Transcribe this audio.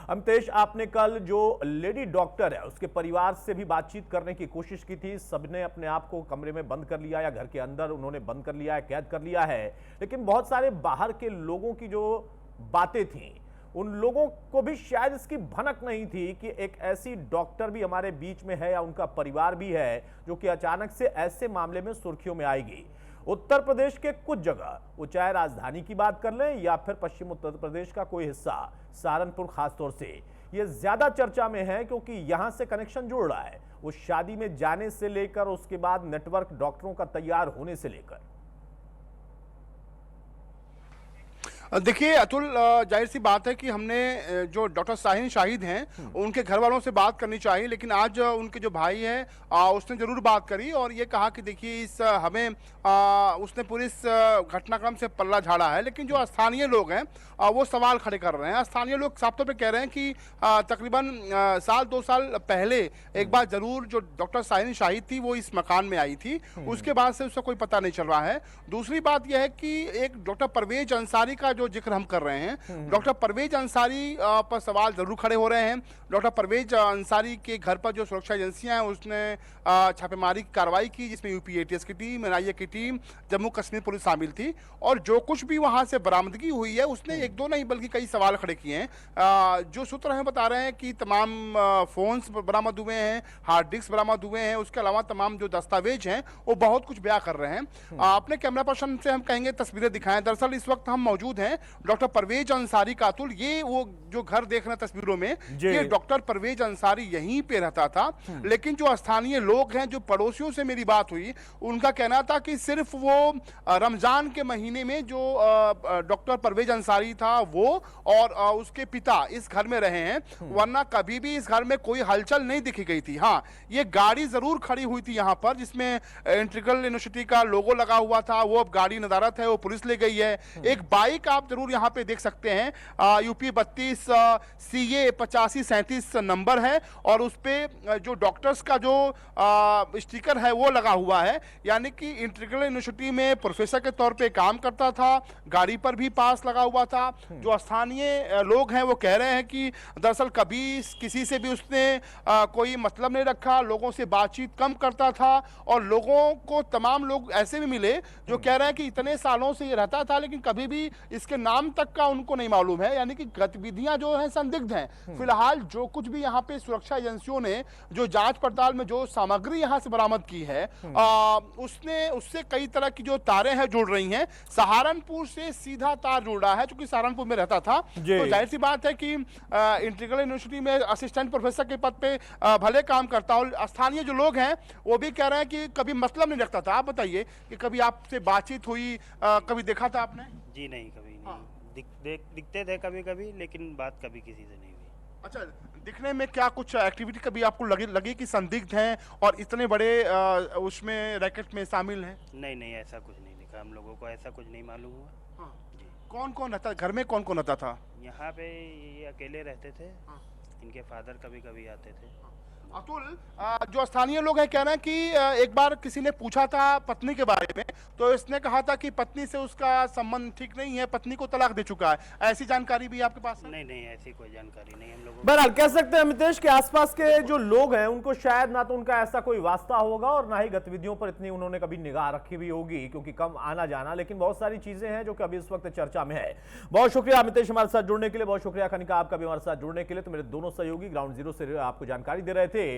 अमितेश, आपने कल जो लेडी डॉक्टर है उसके परिवार से भी बातचीत करने की कोशिश की थी। सबने अपने आप को कमरे में बंद कर लिया या घर के अंदर उन्होंने बंद कर लिया है, कैद कर लिया है, लेकिन बहुत सारे बाहर के लोगों की जो बातें थी उन लोगों को भी शायद इसकी भनक नहीं थी कि एक ऐसी डॉक्टर भी हमारे बीच में है या उनका परिवार भी है जो कि अचानक से ऐसे मामले में सुर्खियों में आएगी। उत्तर प्रदेश के कुछ जगह, वो चाहे राजधानी की बात कर लें या फिर पश्चिम उत्तर प्रदेश का कोई हिस्सा, सहारनपुर खासतौर से, ये ज्यादा चर्चा में है क्योंकि यहां से कनेक्शन जुड़ रहा है। वो शादी में जाने से लेकर उसके बाद नेटवर्क डॉक्टरों का तैयार होने से लेकर। देखिए अतुल, जाहिर सी बात है कि हमने जो डॉक्टर शाहीन शाहिद हैं उनके घर वालों से बात करनी चाहिए, लेकिन आज उनके जो भाई हैं उसने जरूर बात करी और ये कहा कि देखिए इस हमें उसने पूरी इस घटनाक्रम से पल्ला झाड़ा है, लेकिन जो स्थानीय लोग हैं वो सवाल खड़े कर रहे हैं। स्थानीय लोग साफ तौर पे कह रहे हैं कि तकरीबन साल 2 साल पहले एक बार जरूर जो डॉक्टर शाहीन शाहिद थी वो इस मकान में आई थी, उसके बाद से उसका कोई पता नहीं चल रहा है। दूसरी बात यह है कि एक डॉक्टर परवेज अंसारी का जो जिक्र हम कर रहे हैं, डॉक्टर परवेज अंसारी पर सवाल जरूर खड़े हो रहे हैं। डॉक्टर परवेज अंसारी के घर पर जो सुरक्षा एजेंसियां हैं उसने छापेमारी की कार्रवाई की, जिसमें यूपी एटीएस की टीम, एनआईए की टीम, जम्मू कश्मीर पुलिस शामिल थी और जो कुछ भी वहां से बरामदगी हुई है उसने एक दो नहीं बल्कि कई सवाल खड़े किए हैं। जो सूत्र हमें बता रहे हैं कि तमाम फोन्स बरामद हुए हैं, हार्ड डिस्क बरामद हुए हैं, उसके अलावा तमाम जो दस्तावेज हैं वो बहुत कुछ बयां कर रहे हैं। अपने कैमरा पर्सन से हम कहेंगे तस्वीरें दिखाएं। दरअसल इस वक्त हम मौजूद हैं डॉक्टर परवेज अंसारी का। अतुल, ये वो जो घर देख रहे हैं तस्वीरों में, ये डॉक्टर परवेज अंसारी यहीं पे रहता था, लेकिन जो स्थानीय लोग हैं, जो पड़ोसियों से मेरी बात हुई, उनका कहना था कि सिर्फ वो रमजान के महीने में जो डॉक्टर परवेज अंसारी था वो और उसके पिता इस घर में रहे हैं, वरना कभी भी इस घर में कोई हलचल नहीं दिखी गई थी। हाँ, ये गाड़ी जरूर खड़ी हुई थी यहाँ पर जिसमें इंटीग्रल यूनिवर्सिटी का लोगो लगा हुआ था, वो अब गाड़ी नदारत है, वो पुलिस ले गई है। एक बाइक आप जरूर यहाँ पे देख सकते हैं, यूपी 32 CA 8537 नंबर है और उस पे जो डॉक्टर्स का जो स्टिकर है वो लगा हुआ है, यानी कि इंटीग्रल यूनिवर्सिटी में प्रोफेसर के तौर पे काम करता था। गाड़ी पर भी पास लगा हुआ था। जो स्थानीय लोग हैं वो कह रहे हैं कि दरअसल कभी किसी से भी उसने कोई मतलब नहीं रखा, लोगों से बातचीत कम करता था और लोगों को तमाम लोग ऐसे भी मिले जो कह रहे हैं कि इतने सालों से ये रहता था लेकिन कभी भी इसके नाम तक का उनको नहीं मालूम है, यानी कि गतिविधियां जो हैं संदिग्ध हैं। फिलहाल जो कुछ भी यहाँ पे सुरक्षा एजेंसियों ने जो जांच पड़ताल में जो सामग्री यहाँ से बरामद की है उससे कई तरह की जो तारें हैं जुड़ रही हैं। सहारनपुर से सीधा तार जुड़ रहा है, क्योंकि सहारनपुर में रहता था, तो जाहिर सी बात है कि इंटीग्रल यूनिवर्सिटी में असिस्टेंट प्रोफेसर के पद पे भले काम करता हो। स्थानीय जो लोग हैं वो भी कह रहे हैं कि कभी मतलब नहीं रखता था। आप बताइए कि कभी आपसे बातचीत हुई, कभी देखा था आपने? जी नहीं, कभी नहीं। दिखते थे कभी कभी, लेकिन बात कभी किसी से नहीं हुई। अच्छा, दिखने में क्या कुछ एक्टिविटी कभी आपको लगी कि संदिग्ध हैं और इतने बड़े उसमें रैकेट में शामिल हैं? नहीं, ऐसा कुछ नहीं दिखा, हम लोगों को ऐसा कुछ नहीं मालूम हुआ। हाँ। कौन कौन रहता, घर में कौन कौन रहता था? यहाँ पे ये अकेले रहते थे। हाँ। इनके फादर कभी कभी आते थे। अतुल, जो स्थानीय लोग हैं कह रहे हैं कि एक बार किसी ने पूछा था पत्नी के बारे में, तो इसने कहा था कि पत्नी से उसका संबंध ठीक नहीं है, पत्नी को तलाक दे चुका है। ऐसी जानकारी भी आपके पास है? नहीं, ऐसी कोई जानकारी नहीं हम लोगों को। बहरहाल कह सकते हैं अमितेश के आसपास के जो लोग हैं उनको शायद ना तो उनका ऐसा कोई वास्ता होगा और ना ही गतिविधियों पर इतनी उन्होंने कभी निगाह रखी भी होगी, क्योंकि कम आना जाना, लेकिन बहुत सारी चीजें हैं जो कि अभी इस वक्त चर्चा में है। बहुत शुक्रिया अमितेश हमारे साथ जुड़ने के लिए, बहुत शुक्रिया कनिका आपका भी हमारे साथ जुड़ने के लिए। तो मेरे दोनों सहयोगी ग्राउंड जीरो से आपको जानकारी दे रहे थे